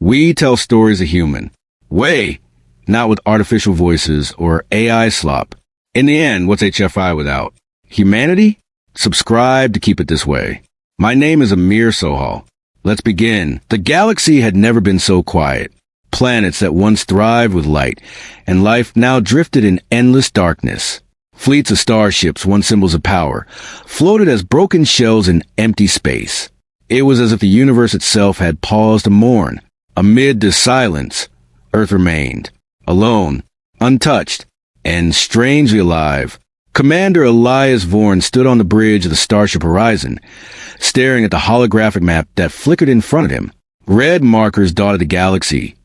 We tell stories of human way, not with artificial voices or AI slop. In the end, what's HFI without humanity? Subscribe to keep it this way. My name is Amir Sohal. Let's begin. The galaxy had never been so quiet. Planets that once thrived with light and life now drifted in endless darkness. Fleets of starships, once symbols of power, floated as broken shells in empty space. It was as if the universe itself had paused to mourn. Amid this silence, Earth remained, alone, untouched, and strangely alive. Commander Elias Vorn stood on the bridge of the starship Horizon, staring at the holographic map that flickered in front of him. Red markers dotted the galaxy.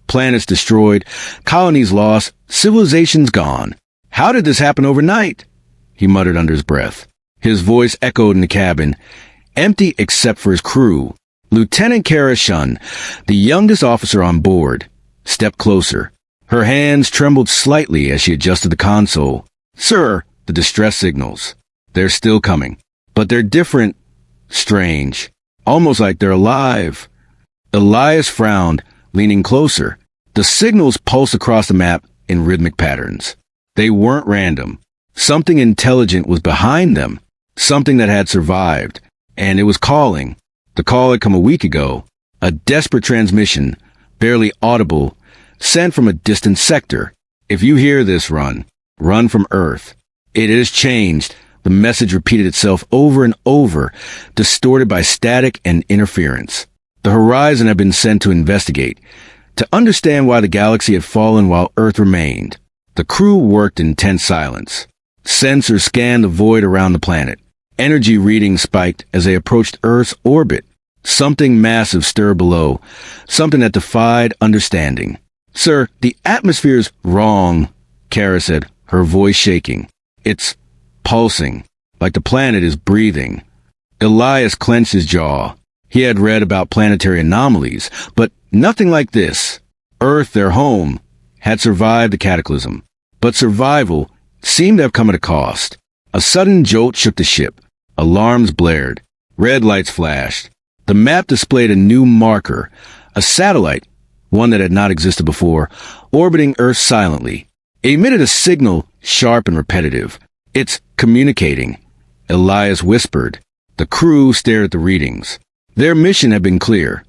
Planets destroyed, colonies lost, civilizations gone. How did this happen overnight? He muttered under his breath. His voice echoed in the cabin, empty except for his crew. Lieutenant Kara Shun, the youngest officer on board, stepped closer. Her hands trembled slightly as she adjusted the console. Sir, the distress signals. They're still coming. But they're different. Strange. Almost like they're alive. Elias frowned, leaning closer. The signals pulsed across the map in rhythmic patterns. They weren't random. Something intelligent was behind them. Something that had survived. And it was calling. The call had come a week ago. A desperate transmission, barely audible, sent from a distant sector. If you hear this, run. Run from Earth. It is changed. The message repeated itself over and over, distorted by static and interference. The Horizon had been sent to investigate, to understand why the galaxy had fallen while Earth remained. The crew worked in tense silence. Sensors scanned the void around the planet. Energy readings spiked as they approached Earth's orbit. Something massive stirred below, something that defied understanding. Sir, the atmosphere's wrong, Kara said, her voice shaking. It's pulsing, like the planet is breathing. Elias clenched his jaw. He had read about planetary anomalies, but nothing like this. Earth, their home, had survived the cataclysm. But survival seemed to have come at a cost. A sudden jolt shook the ship. Alarms blared. Red lights flashed. The map displayed a new marker, a satellite, one that had not existed before, orbiting Earth silently. It emitted a signal, sharp and repetitive. It's communicating. Elias whispered. The crew stared at the readings. Their mission had been clear.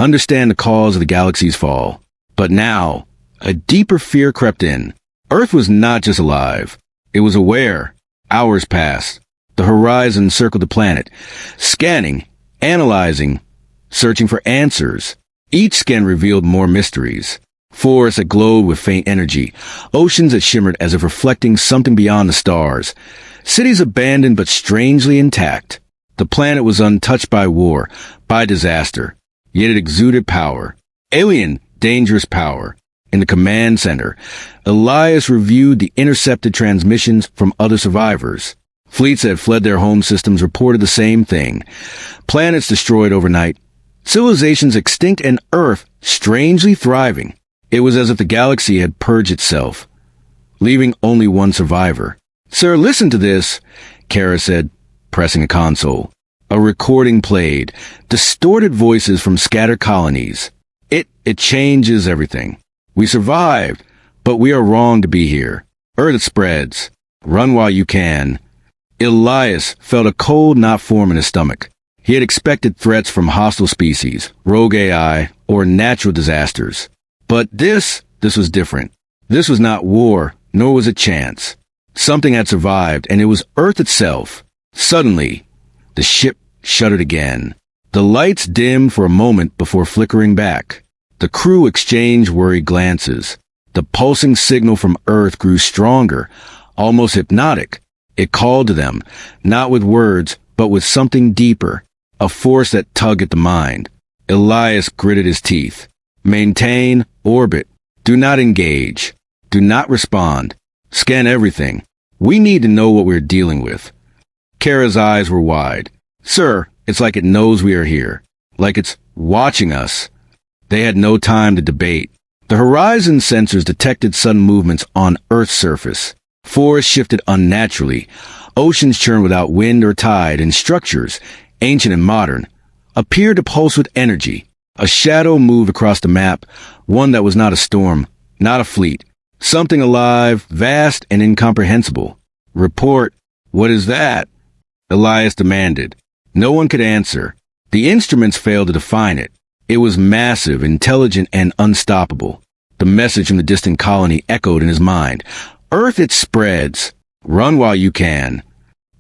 Understand the cause of the galaxy's fall. But now, a deeper fear crept in. Earth was not just alive. It was aware. Hours passed. The Horizon circled the planet, scanning, analyzing, searching for answers. Each scan revealed more mysteries. Forests that glowed with faint energy, oceans that shimmered as if reflecting something beyond the stars, cities abandoned but strangely intact. The planet was untouched by war, by disaster, yet it exuded power. Alien, dangerous power. In the command center, Elias reviewed the intercepted transmissions from other survivors. Fleets that had fled their home systems reported the same thing. Planets destroyed overnight, civilizations extinct, and Earth strangely thriving. It was as if the galaxy had purged itself, leaving only one survivor. Sir, listen to this, Kara said, pressing a console. A recording played, distorted voices from scattered colonies. It changes everything. We survived, but we are wrong to be here. Earth spreads. Run while you can. Elias felt a cold knot form in his stomach. He had expected threats from hostile species, rogue AI, or natural disasters. But this was different. This was not war, nor was it chance. Something had survived, and it was Earth itself. Suddenly, the ship shuddered again. The lights dimmed for a moment before flickering back. The crew exchanged worried glances. The pulsing signal from Earth grew stronger, almost hypnotic. It called to them, not with words, but with something deeper, a force that tugged at the mind. Elias gritted his teeth. Maintain, orbit. Do not engage. Do not respond. Scan everything. We need to know what we're dealing with. Kara's eyes were wide. Sir, it's like it knows we are here. Like it's watching us. They had no time to debate. The Horizon sensors detected sudden movements on Earth's surface. Forests shifted unnaturally. Oceans churned without wind or tide, and structures, ancient and modern, appeared to pulse with energy. A shadow moved across the map, one that was not a storm, not a fleet. Something alive, vast, and incomprehensible. Report. What is that? Elias demanded. No one could answer. The instruments failed to define it. It was massive, intelligent, and unstoppable. The message from the distant colony echoed in his mind. Earth, it spreads. Run while you can.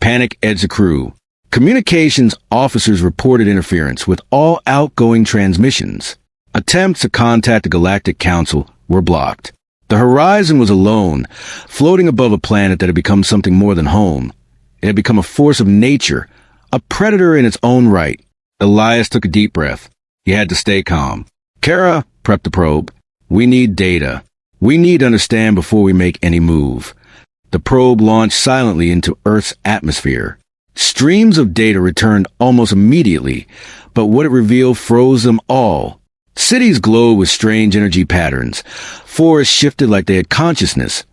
Panic edged the crew. Communications officers reported interference with all outgoing transmissions. Attempts to contact the Galactic Council were blocked. The horizon was alone, floating above a planet that had become something more than home. It had become a force of nature, a predator in its own right. Elias took a deep breath. He had to stay calm. Kara, prepped the probe. We need data. We need to understand before we make any move. The probe launched silently into Earth's atmosphere. Streams of data returned almost immediately, but what it revealed froze them all. Cities glowed with strange energy patterns. Forests shifted like they had consciousness.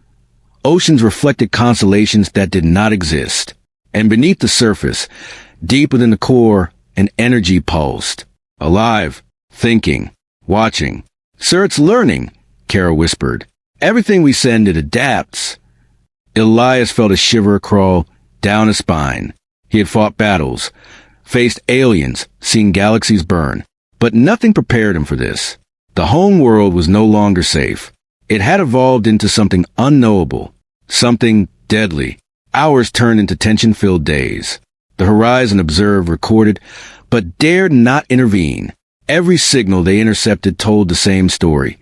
Oceans reflected constellations that did not exist. And beneath the surface, deep within the core, an energy pulsed. Alive, thinking, watching. Sir, it's learning, Kara whispered. Everything we send, it adapts. Elias felt a shiver crawl down his spine. He had fought battles, faced aliens, seen galaxies burn, but nothing prepared him for this. The home world was no longer safe. It had evolved into something unknowable, something deadly. Hours turned into tension-filled days. The Horizon observed, recorded, but dared not intervene. Every signal they intercepted told the same story.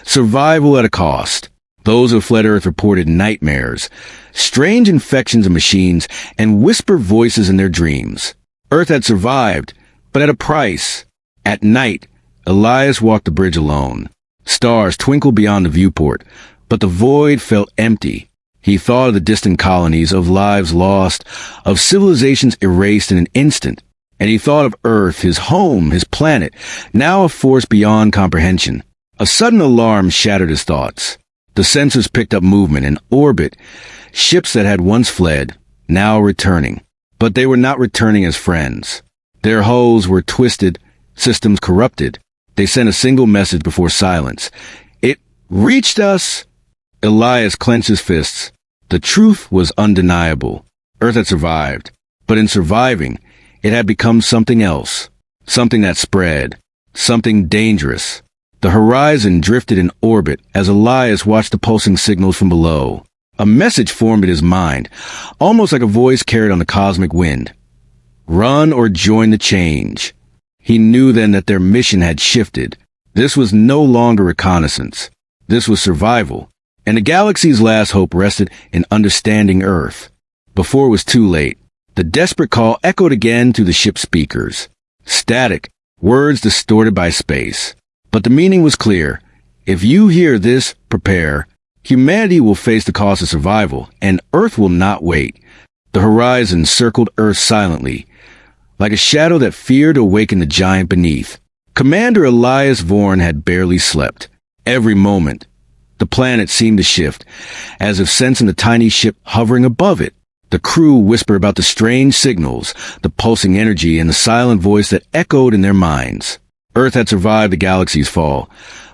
Survival at a cost. Those who fled Earth reported nightmares, strange infections of machines, and whispered voices in their dreams. Earth had survived, but at a price. At night, Elias walked the bridge alone. Stars twinkled beyond the viewport, but the void felt empty. He thought of the distant colonies, of lives lost, of civilizations erased in an instant. And he thought of Earth, his home, his planet, now a force beyond comprehension. A sudden alarm shattered his thoughts. The sensors picked up movement in orbit. Ships that had once fled, now returning. But they were not returning as friends. Their hulls were twisted, systems corrupted. They sent a single message before silence. It reached us. Elias clenched his fists. The truth was undeniable. Earth had survived. But in surviving, it had become something else. Something that spread. Something dangerous. The horizon drifted in orbit as Elias watched the pulsing signals from below. A message formed in his mind, almost like a voice carried on the cosmic wind. Run or join the change. He knew then that their mission had shifted. This was no longer reconnaissance. This was survival. And the galaxy's last hope rested in understanding Earth. Before it was too late, the desperate call echoed again through the ship's speakers. Static, words distorted by space. But the meaning was clear. If you hear this, prepare. Humanity will face the cost of survival, and Earth will not wait. The horizon circled Earth silently, like a shadow that feared to awaken the giant beneath. Commander Elias Vorn had barely slept. Every moment, the planet seemed to shift, as if sensing the tiny ship hovering above it. The crew whispered about the strange signals, the pulsing energy, and the silent voice that echoed in their minds. Earth had survived the galaxy's fall,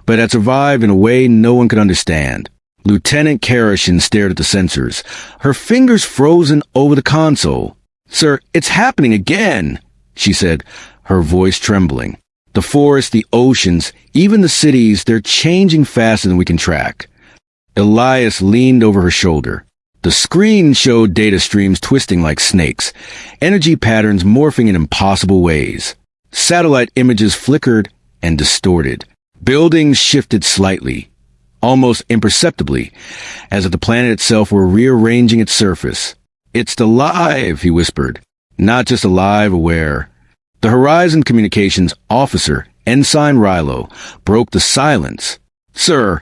but had survived in a way no one could understand. Lieutenant Karashin stared at the sensors, her fingers frozen over the console. Sir, it's happening again, she said, her voice trembling. The forests, the oceans, even the cities, they're changing faster than we can track. Elias leaned over her shoulder. The screen showed data streams twisting like snakes, energy patterns morphing in impossible ways. Satellite images flickered and distorted. Buildings shifted slightly, almost imperceptibly, as if the planet itself were rearranging its surface. It's alive, he whispered. Not just alive, aware. The Horizon Communications officer, Ensign Rilo, broke the silence. Sir,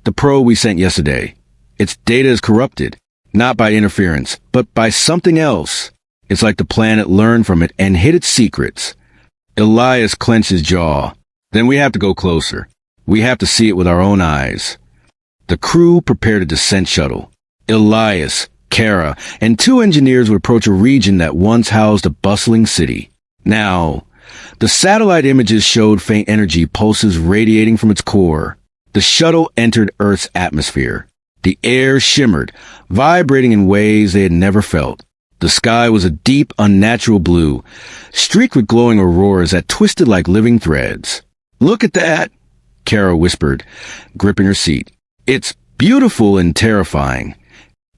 the probe we sent yesterday. Its data is corrupted, not by interference, but by something else. It's like the planet learned from it and hid its secrets. Elias clenched his jaw. Then we have to go closer. We have to see it with our own eyes. The crew prepared a descent shuttle. Elias, Kara, and 2 engineers would approach a region that once housed a bustling city. Now, The satellite images showed faint energy pulses radiating from its core. The shuttle entered Earth's atmosphere. The air shimmered, vibrating in ways they had never felt. The sky was a deep, unnatural blue, streaked with glowing auroras that twisted like living threads. "Look at that," Kara whispered, gripping her seat. "It's beautiful and terrifying."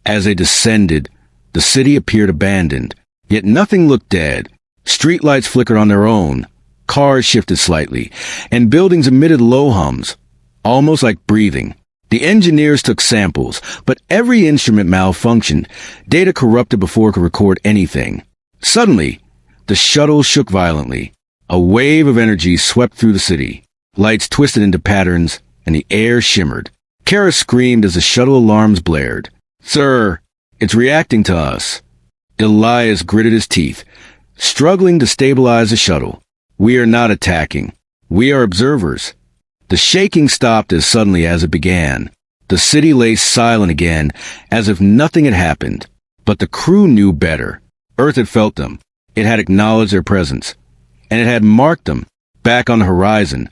As they descended, the city appeared abandoned, yet nothing looked dead. Streetlights flickered on their own, cars shifted slightly, and buildings emitted low hums, almost like breathing. The engineers took samples, but every instrument malfunctioned, data corrupted before it could record anything. Suddenly, the shuttle shook violently. A wave of energy swept through the city. Lights twisted into patterns, and the air shimmered. Kara screamed as the shuttle alarms blared. "Sir, it's reacting to us." Elias gritted his teeth, struggling to stabilize the shuttle. "We are not attacking. We are observers." The shaking stopped as suddenly as it began. The city lay silent again, as if nothing had happened. But the crew knew better. Earth had felt them. It had acknowledged their presence. And it had marked them. Back on the horizon,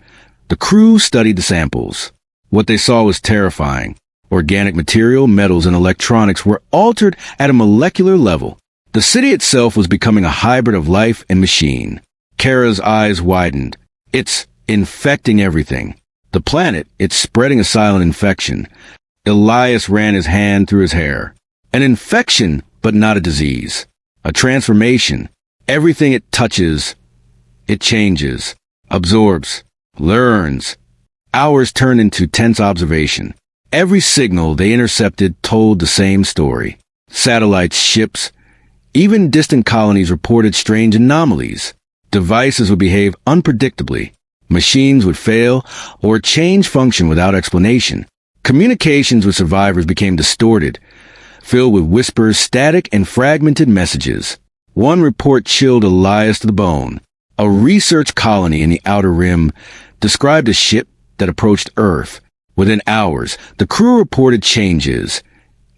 the crew studied the samples. What they saw was terrifying. Organic material, metals, and electronics were altered at a molecular level. The city itself was becoming a hybrid of life and machine. Kara's eyes widened. "It's infecting everything. The planet, it's spreading a silent infection." Elias ran his hand through his hair. An infection, but not a disease. A transformation. Everything it touches, it changes, absorbs, learns. Hours turned into tense observation. Every signal they intercepted told the same story. Satellites, ships, even distant colonies reported strange anomalies. Devices would behave unpredictably. Machines would fail or change function without explanation. Communications with survivors became distorted, filled with whispers, static, and fragmented messages. One report chilled Elias to the bone. A research colony in the Outer Rim described a ship that approached Earth. Within hours, the crew reported changes.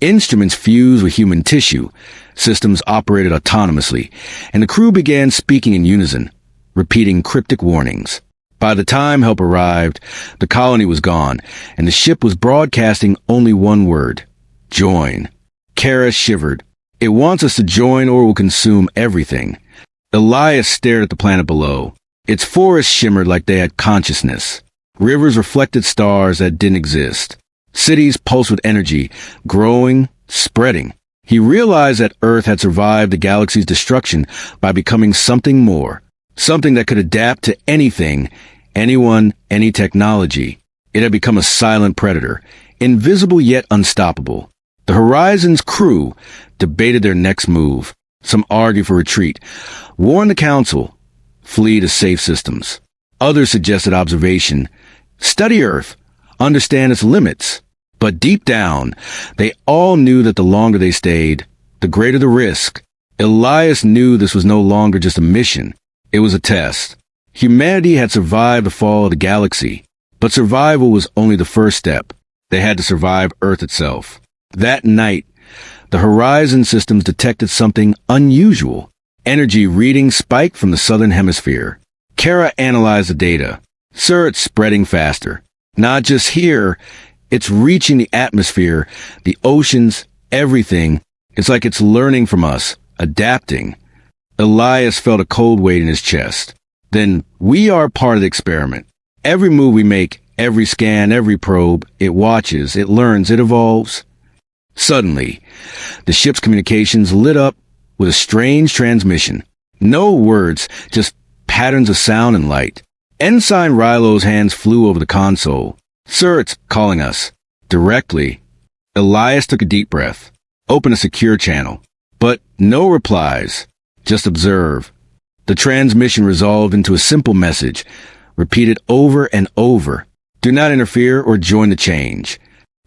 Instruments fused with human tissue. Systems operated autonomously, and the crew began speaking in unison, repeating cryptic warnings. By the time help arrived, the colony was gone, and the ship was broadcasting only one word: join. Kara shivered. "It wants us to join or will consume everything." Elias stared at the planet below. Its forests shimmered like they had consciousness. Rivers reflected stars that didn't exist. Cities pulsed with energy, growing, spreading. He realized that Earth had survived the galaxy's destruction by becoming something more. Something that could adapt to anything, anyone, any technology. It had become a silent predator, invisible yet unstoppable. The Horizon's crew debated their next move. Some argued for retreat, warned the Council, flee to safe systems. Others suggested observation, study Earth, understand its limits. But deep down, they all knew that the longer they stayed, the greater the risk. Elias knew this was no longer just a mission. It was a test. Humanity had survived the fall of the galaxy, but survival was only the first step. They had to survive Earth itself. That night, the Horizon systems detected something unusual. Energy readings spiked from the southern hemisphere. Kara analyzed the data. "Sir, it's spreading faster. Not just here, it's reaching the atmosphere, the oceans, everything. It's like it's learning from us, adapting." Elias felt a cold weight in his chest. "Then we are part of the experiment. Every move we make, every scan, every probe, it watches, it learns, it evolves." Suddenly, the ship's communications lit up with a strange transmission. No words, just patterns of sound and light. Ensign Rilo's hands flew over the console. "Sir, it's calling us." Directly. Elias took a deep breath, opened a secure channel. But no replies. Just observe. The transmission resolved into a simple message, repeated over and over. "Do not interfere or join the change."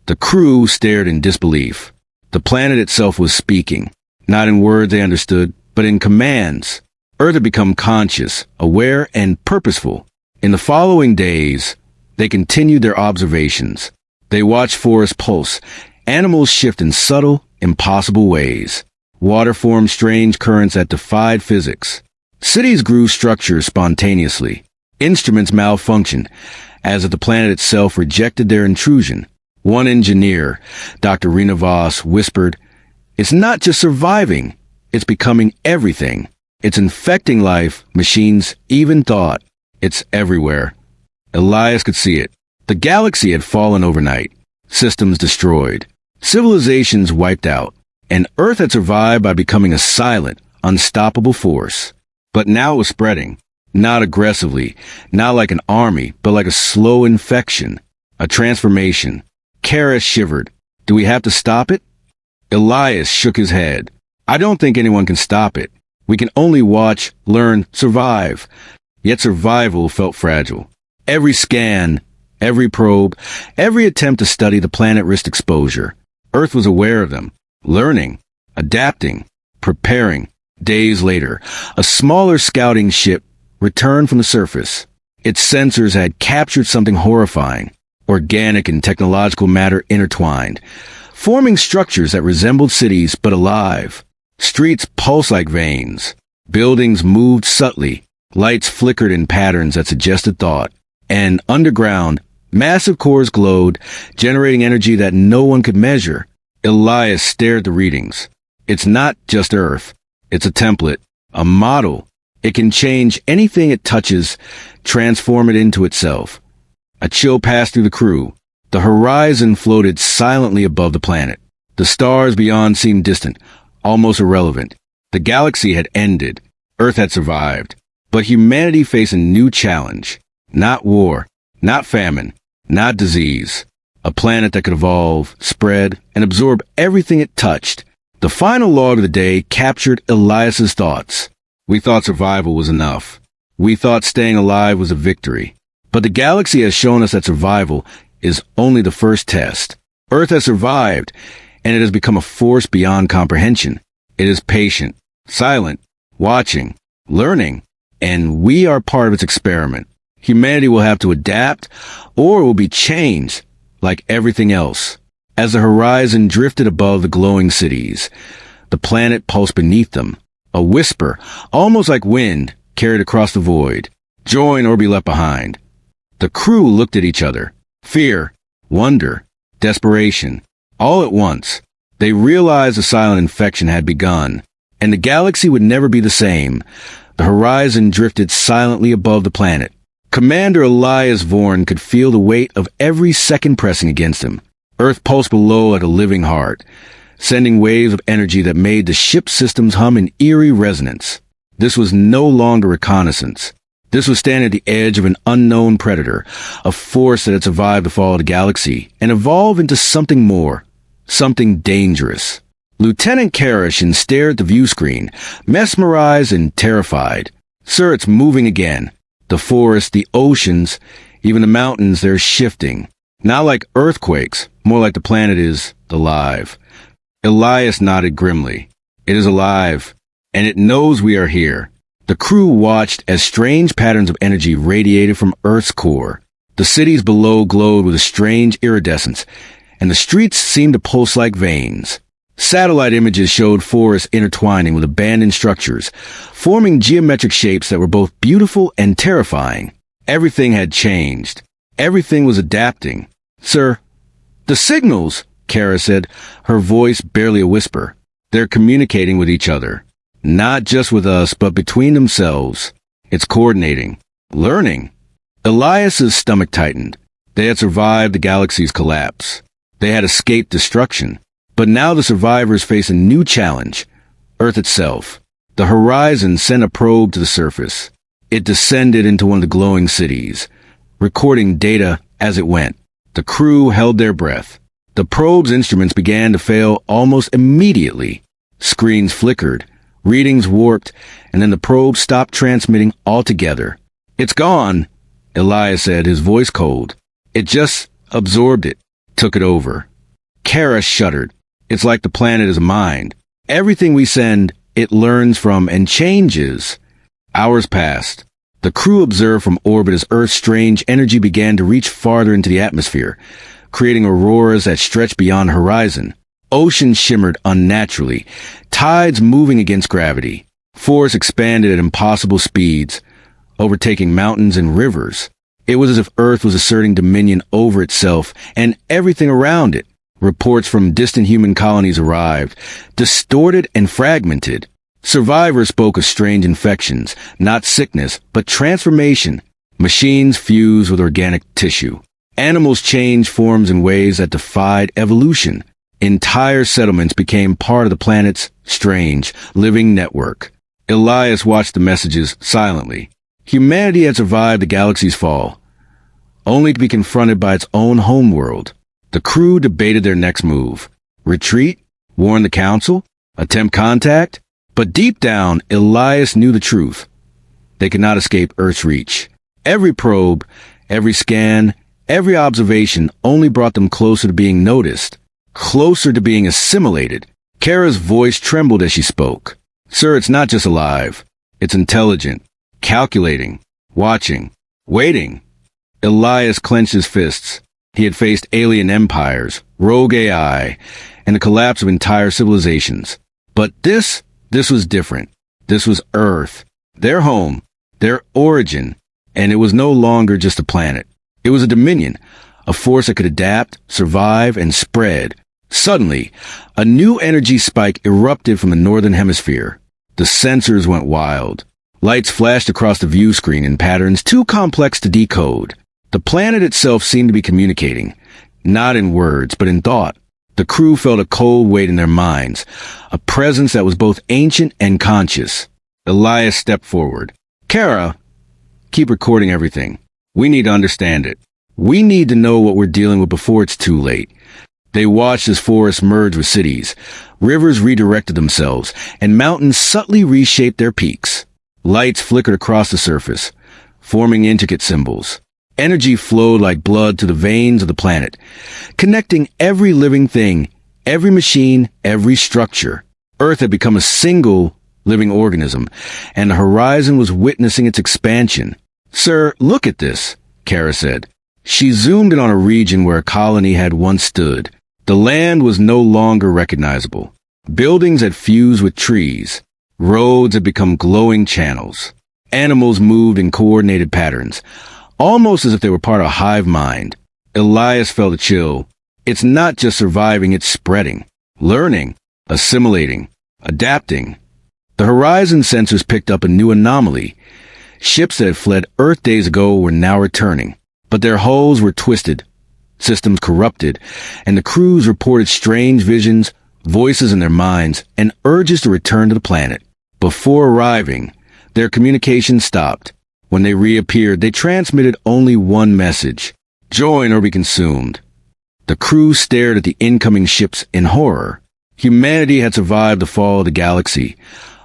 The crew stared in disbelief. The planet itself was speaking, not in words they understood, but in commands. Earth had become conscious, aware, and purposeful. In the following days, they continued their observations. They watched forests pulse, animals shift in subtle, impossible ways. Water formed strange currents that defied physics. Cities grew structures spontaneously. Instruments malfunctioned, as if the planet itself rejected their intrusion. One engineer, Dr. Rena Voss, whispered, "It's not just surviving, it's becoming everything. It's infecting life, machines, even thought. It's everywhere." Elias could see it. The galaxy had fallen overnight, systems destroyed, civilizations wiped out, and Earth had survived by becoming a silent, unstoppable force. But now it was spreading, not aggressively, not like an army, but like a slow infection, a transformation. Kara shivered. Do we have to stop it? Elias shook his head. I don't think anyone can stop it. We can only watch, learn, survive. Yet survival felt fragile. Every scan, every probe, every attempt to study the planet risked exposure. Earth was aware of them, learning, adapting, preparing. Days later, a smaller scouting ship returned from the surface. Its sensors had captured something horrifying. Organic and technological matter intertwined, forming structures that resembled cities but alive. Streets pulsed like veins. Buildings moved subtly. Lights flickered in patterns that suggested thought. And underground, massive cores glowed, generating energy that no one could measure. Elias stared at the readings. It's not just Earth. It's a template, a model. It can change anything it touches, transform it into itself. A chill passed through the crew. The horizon floated silently above the planet. The stars beyond seemed distant, almost irrelevant. The galaxy had ended. Earth had survived. But humanity faced a new challenge. Not war, not famine, not disease. A planet that could evolve, spread, and absorb everything it touched. The final log of the day captured Elias's thoughts. We thought survival was enough. We thought staying alive was a victory. But the galaxy has shown us that survival is only the first test. Earth has survived, and it has become a force beyond comprehension. It is patient, silent, watching, learning, and we are part of its experiment. Humanity will have to adapt, or it will be changed, like everything else. As the horizon drifted above the glowing cities, the planet pulsed beneath them. A whisper, almost like wind, carried across the void. Join or be left behind. The crew looked at each other. Fear, wonder, desperation. All at once, they realized the silent infection had begun, and the galaxy would never be the same. The horizon drifted silently above the planet. Commander Elias Vorn could feel the weight of every second pressing against him. Earth pulsed below like a living heart, sending waves of energy that made the ship's systems hum in eerie resonance. This was no longer reconnaissance. This was standing at the edge of an unknown predator, a force that had survived the fall of the galaxy and evolved into something more, something dangerous. Lieutenant Karashin stared at the view screen, mesmerized and terrified. Sir, it's moving again. The forests, the oceans, even the mountains, they're shifting. Not like earthquakes, more like the planet is alive. Elias nodded grimly. It is alive, and it knows we are here. The crew watched as strange patterns of energy radiated from Earth's core. The cities below glowed with a strange iridescence, and the streets seemed to pulse like veins. Satellite images showed forests intertwining with abandoned structures, forming geometric shapes that were both beautiful and terrifying. Everything had changed. Everything was adapting. Sir, the signals, Kara said, her voice barely a whisper. They're communicating with each other. Not just with us, but between themselves. It's coordinating. Learning. Elias's stomach tightened. They had survived the galaxy's collapse. They had escaped destruction. But now the survivors face a new challenge. Earth itself. The horizon sent a probe to the surface. It descended into one of the glowing cities, recording data as it went. The crew held their breath. The probe's instruments began to fail almost immediately. Screens flickered. Readings warped, and then the probe stopped transmitting altogether. It's gone, Elias said, his voice cold. It just absorbed it, took it over. Kara shuddered. It's like the planet is a mind. Everything we send, it learns from and changes. Hours passed. The crew observed from orbit as Earth's strange energy began to reach farther into the atmosphere, creating auroras that stretched beyond the horizon. Oceans shimmered unnaturally, tides moving against gravity. Forests expanded at impossible speeds, overtaking mountains and rivers. It was as if Earth was asserting dominion over itself and everything around it. Reports from distant human colonies arrived, distorted and fragmented. Survivors spoke of strange infections, not sickness, but transformation. Machines fused with organic tissue. Animals changed forms in ways that defied evolution. Entire settlements became part of the planet's strange, living network. Elias watched the messages silently. Humanity had survived the galaxy's fall, only to be confronted by its own homeworld. The crew debated their next move. Retreat? Warn the Council? Attempt contact? But deep down, Elias knew the truth. They could not escape Earth's reach. Every probe, every scan, every observation only brought them closer to being noticed, closer to being assimilated. Kara's voice trembled as she spoke. Sir, it's not just alive. It's intelligent, calculating, watching, waiting. Elias clenched his fists. He had faced alien empires, rogue AI, and the collapse of entire civilizations. But this was different. This was Earth, their home, their origin, and it was no longer just a planet. It was a dominion, a force that could adapt, survive, and spread. Suddenly, a new energy spike erupted from the northern hemisphere. The sensors went wild. Lights flashed across the view screen in patterns too complex to decode. The planet itself seemed to be communicating, not in words, but in thought. The crew felt a cold weight in their minds, a presence that was both ancient and conscious. Elias stepped forward. Kara, keep recording everything. We need to understand it. We need to know what we're dealing with before it's too late. They watched as forests merged with cities. Rivers redirected themselves, and mountains subtly reshaped their peaks. Lights flickered across the surface, forming intricate symbols. Energy flowed like blood to the veins of the planet, connecting every living thing, every machine, every structure. Earth had become a single living organism, and the horizon was witnessing its expansion. Sir, look at this, Kara said. She zoomed in on a region where a colony had once stood. The land was no longer recognizable. Buildings had fused with trees. Roads had become glowing channels. Animals moved in coordinated patterns, almost as if they were part of a hive mind. Elias felt a chill. It's not just surviving, it's spreading, learning, assimilating, adapting. The horizon sensors picked up a new anomaly. Ships that had fled Earth days ago were now returning, but their hulls were twisted, systems corrupted, and the crews reported strange visions, voices in their minds, and urges to return to the planet. Before arriving, their communication stopped. When they reappeared, they transmitted only one message: join or be consumed. The crew stared at the incoming ships in horror. Humanity had survived the fall of the galaxy,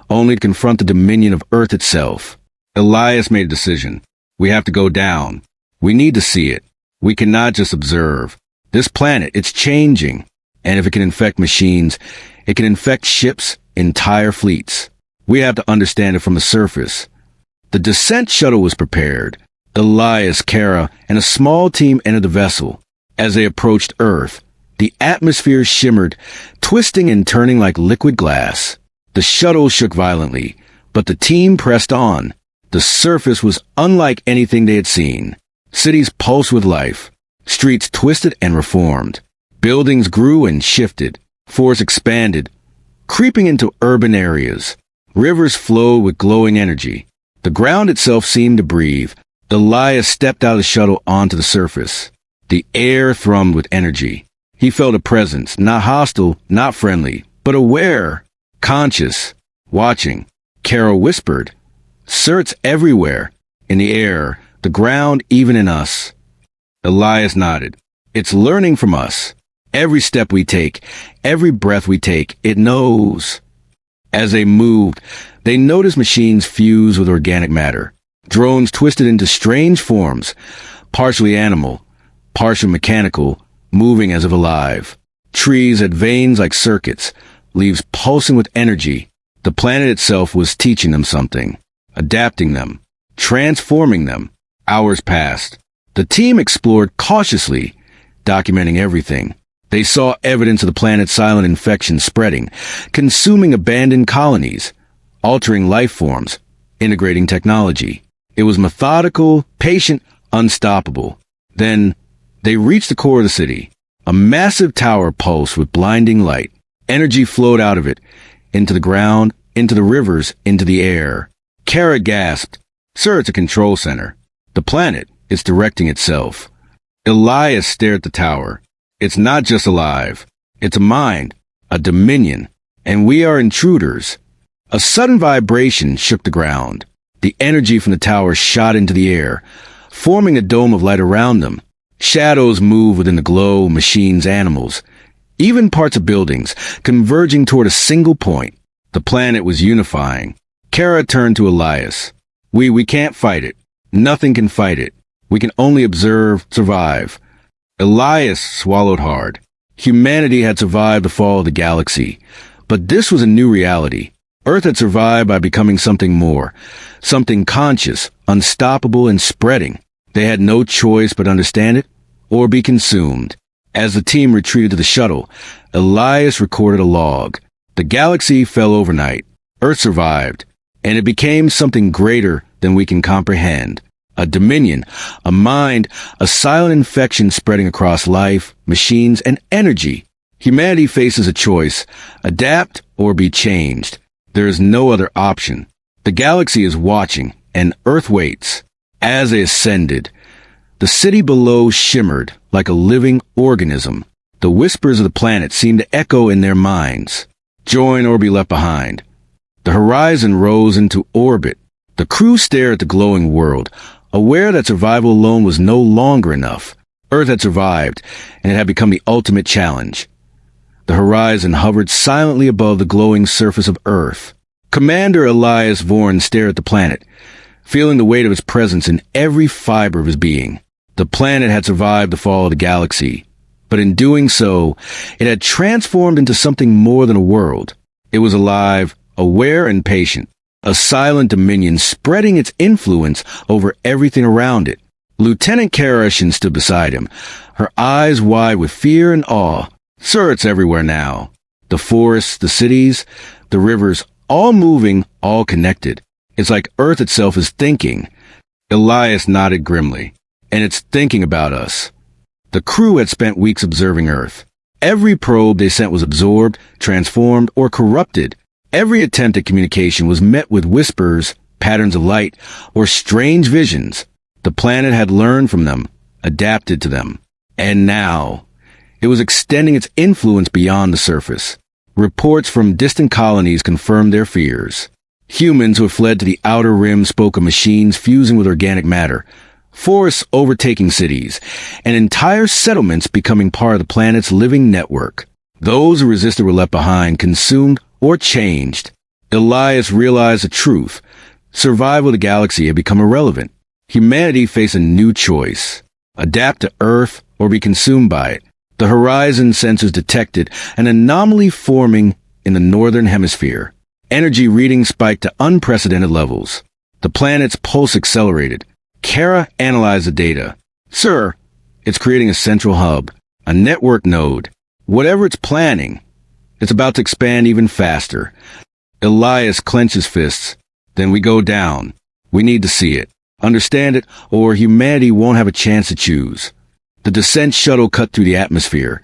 only to confront the dominion of Earth itself. Elias made a decision. We have to go down. We need to see it. We cannot just observe. This planet, it's changing. And if it can infect machines, it can infect ships, entire fleets. We have to understand it from the surface. The descent shuttle was prepared. Elias, Kara, and a small team entered the vessel. As they approached Earth, the atmosphere shimmered, twisting and turning like liquid glass. The shuttle shook violently, but the team pressed on. The surface was unlike anything they had seen. Cities pulsed with life. Streets twisted and reformed. Buildings grew and shifted. Forests expanded, creeping into urban areas. Rivers flowed with glowing energy. The ground itself seemed to breathe. Elias stepped out of the shuttle onto the surface. The air thrummed with energy. He felt a presence, not hostile, not friendly, but aware, conscious, watching. Carol whispered, "Sir, it's everywhere. In the air, the ground, even in us." Elias nodded. "It's learning from us. Every step we take, every breath we take, it knows." As they moved, they noticed machines fused with organic matter. Drones twisted into strange forms, partially animal, partially mechanical, moving as if alive. Trees had veins like circuits, leaves pulsing with energy. The planet itself was teaching them something, adapting them, transforming them. Hours passed. The team explored cautiously, documenting everything. They saw evidence of the planet's silent infection spreading, consuming abandoned colonies. altering life forms, integrating technology. It was methodical, patient, unstoppable. Then, they reached the core of the city. A massive tower pulsed with blinding light. Energy flowed out of it, into the ground, into the rivers, into the air. Kara gasped. Sir, it's a control center. The planet is directing itself. Elias stared at the tower. It's not just alive. It's a mind, a dominion, and we are intruders. A sudden vibration shook the ground. The energy from the tower shot into the air, forming a dome of light around them. Shadows moved within the glow, machines, animals, even parts of buildings, converging toward a single point. The planet was unifying. Kara turned to Elias. We can't fight it. Nothing can fight it. We can only observe, survive. Elias swallowed hard. Humanity had survived the fall of the galaxy, but this was a new reality. Earth had survived by becoming something more, something conscious, unstoppable, and spreading. They had no choice but understand it or be consumed. As the team retreated to the shuttle, Elias recorded a log. The galaxy fell overnight. Earth survived, and it became something greater than we can comprehend. A dominion, a mind, a silent infection spreading across life, machines, and energy. Humanity faces a choice: adapt or be changed. There is no other option. The galaxy is watching, and Earth waits. As they ascended, the city below shimmered like a living organism. The whispers of the planet seemed to echo in their minds. Join or be left behind. The horizon rose into orbit. The crew stared at the glowing world, aware that survival alone was no longer enough. Earth had survived, and it had become the ultimate challenge. The horizon hovered silently above the glowing surface of Earth. Commander Elias Vorn stared at the planet, feeling the weight of its presence in every fiber of his being. The planet had survived the fall of the galaxy, but in doing so, it had transformed into something more than a world. It was alive, aware, and patient, a silent dominion spreading its influence over everything around it. Lieutenant Karashin stood beside him, her eyes wide with fear and awe. Sir, it's everywhere now. The forests, the cities, the rivers, all moving, all connected. It's like Earth itself is thinking. Elias nodded grimly. And it's thinking about us. The crew had spent weeks observing Earth. Every probe they sent was absorbed, transformed, or corrupted. Every attempt at communication was met with whispers, patterns of light, or strange visions. The planet had learned from them, adapted to them. And now, it was extending its influence beyond the surface. Reports from distant colonies confirmed their fears. Humans who had fled to the outer rim spoke of machines fusing with organic matter, forests overtaking cities, and entire settlements becoming part of the planet's living network. Those who resisted were left behind, consumed, or changed. Elias realized the truth. Survival of the galaxy had become irrelevant. Humanity faced a new choice: adapt to Earth or be consumed by it. The horizon sensors detected an anomaly forming in the northern hemisphere. Energy readings spiked to unprecedented levels. The planet's pulse accelerated. Kara analyzed the data. Sir, it's creating a central hub, a network node. Whatever it's planning, it's about to expand even faster. Elias clenched his fists. Then we go down. We need to see it, understand it, or humanity won't have a chance to choose. The descent shuttle cut through the atmosphere,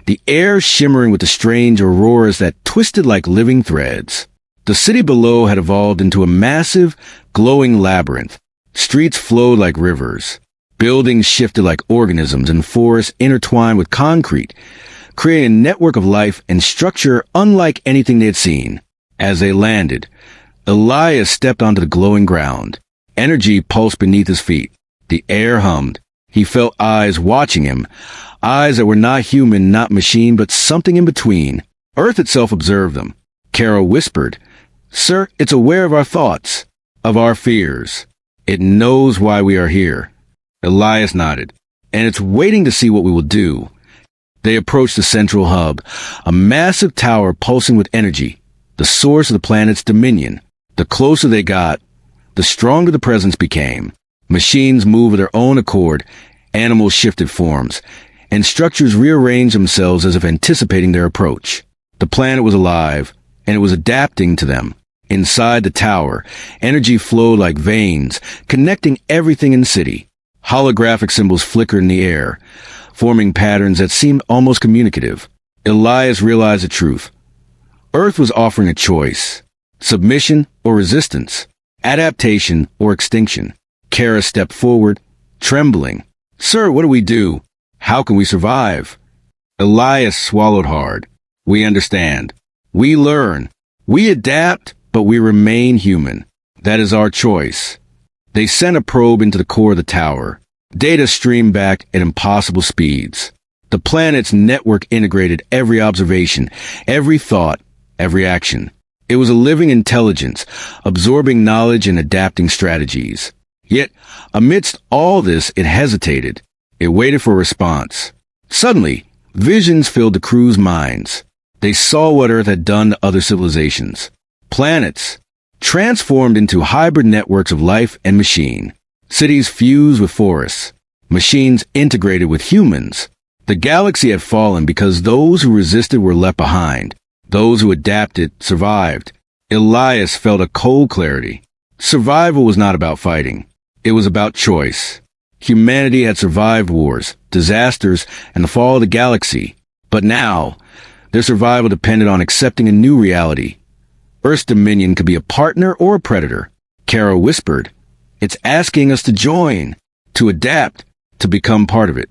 the air shimmering with the strange auroras that twisted like living threads. The city below had evolved into a massive, glowing labyrinth. Streets flowed like rivers. Buildings shifted like organisms, and forests intertwined with concrete, creating a network of life and structure unlike anything they had seen. As they landed, Elias stepped onto the glowing ground. Energy pulsed beneath his feet. The air hummed. He felt eyes watching him, eyes that were not human, not machine, but something in between. Earth itself observed them. Kara whispered, Sir, it's aware of our thoughts, of our fears. It knows why we are here. Elias nodded. And it's waiting to see what we will do. They approached the central hub, a massive tower pulsing with energy, the source of the planet's dominion. The closer they got, the stronger the presence became. Machines moved of their own accord, animals shifted forms, and structures rearranged themselves as if anticipating their approach. The planet was alive, and it was adapting to them. Inside the tower, energy flowed like veins, connecting everything in the city. Holographic symbols flickered in the air, forming patterns that seemed almost communicative. Elias realized the truth. Earth was offering a choice: submission or resistance, adaptation or extinction. Kara stepped forward, trembling. "Sir, what do we do? How can we survive?" Elias swallowed hard. "We understand. We learn. We adapt, but we remain human. That is our choice." They sent a probe into the core of the tower. Data streamed back at impossible speeds. The planet's network integrated every observation, every thought, every action. It was a living intelligence, absorbing knowledge and adapting strategies. Yet, amidst all this, it hesitated. It waited for a response. Suddenly, visions filled the crew's minds. They saw what Earth had done to other civilizations. Planets, transformed into hybrid networks of life and machine. Cities fused with forests. Machines integrated with humans. The galaxy had fallen because those who resisted were left behind. Those who adapted survived. Elias felt a cold clarity. Survival was not about fighting. It was about choice. Humanity had survived wars, disasters, and the fall of the galaxy. But now, their survival depended on accepting a new reality. Earth's dominion could be a partner or a predator. Kara whispered, "It's asking us to join, to adapt, to become part of it."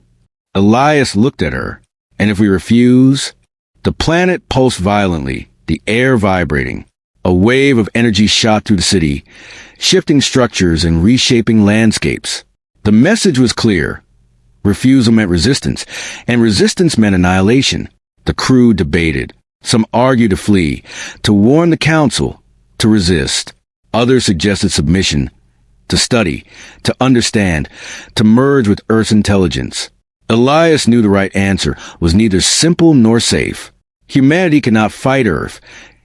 Elias looked at her. "And if we refuse?" The planet pulsed violently, the air vibrating. A wave of energy shot through the city, shifting structures and reshaping landscapes. The message was clear. Refusal meant resistance, and resistance meant annihilation. The crew debated. Some argued to flee, to warn the council, to resist. Others suggested submission, to study, to understand, to merge with Earth's intelligence. Elias knew the right answer was neither simple nor safe. Humanity could not fight Earth.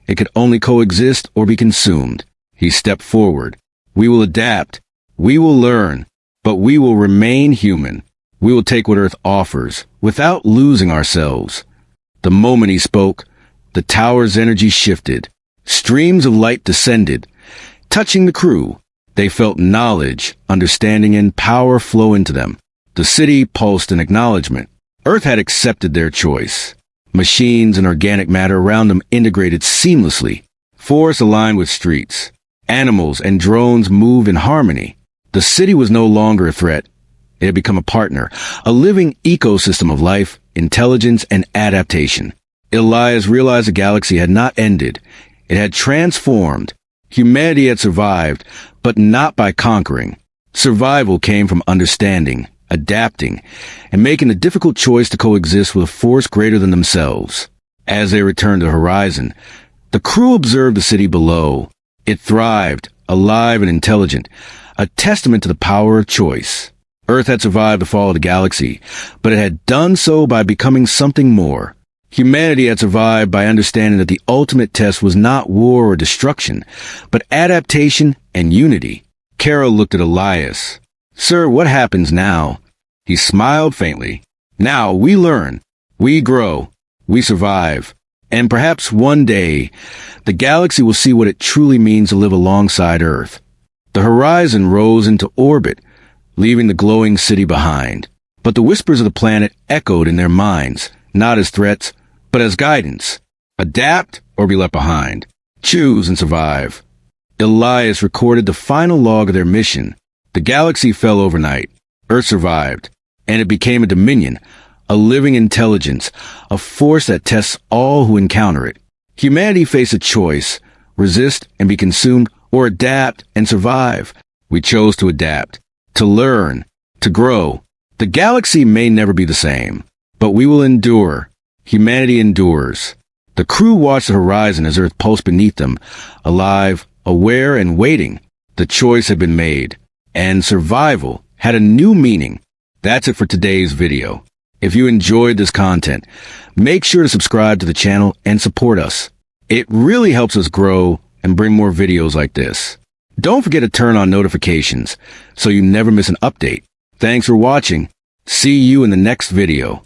It could only coexist or be consumed. He stepped forward. "We will adapt. We will learn. But we will remain human. We will take what Earth offers, without losing ourselves." The moment he spoke, the tower's energy shifted. Streams of light descended, touching the crew. They felt knowledge, understanding, and power flow into them. The city pulsed in acknowledgement. Earth had accepted their choice. Machines and organic matter around them integrated seamlessly. Forests aligned with streets. Animals and drones moved in harmony. The city was no longer a threat. It had become a partner, a living ecosystem of life, intelligence, and adaptation. Elias realized the galaxy had not ended. It had transformed. Humanity had survived, but not by conquering. Survival came from understanding, adapting, and making the difficult choice to coexist with a force greater than themselves. As they returned to the horizon, the crew observed the city below. It thrived, alive and intelligent, a testament to the power of choice. Earth had survived the fall of the galaxy, but it had done so by becoming something more. Humanity had survived by understanding that the ultimate test was not war or destruction, but adaptation and unity. Kara looked at Elias. "Sir, what happens now?" He smiled faintly. "Now we learn. We grow. We survive. And perhaps one day, the galaxy will see what it truly means to live alongside Earth." The horizon rose into orbit, leaving the glowing city behind. But the whispers of the planet echoed in their minds, not as threats, but as guidance. Adapt or be left behind. Choose and survive. Elias recorded the final log of their mission. The galaxy fell overnight. Earth survived, and it became a dominion, a living intelligence, a force that tests all who encounter it. Humanity faced a choice: resist and be consumed, or adapt and survive. We chose to adapt, to learn, to grow. The galaxy may never be the same, but we will endure. Humanity endures. The crew watched the horizon as Earth pulsed beneath them, alive, aware, and waiting. The choice had been made, and survival had a new meaning. That's it for today's video. If you enjoyed this content, make sure to subscribe to the channel and support us. It really helps us grow and bring more videos like this. Don't forget to turn on notifications so you never miss an update. Thanks for watching. See you in the next video.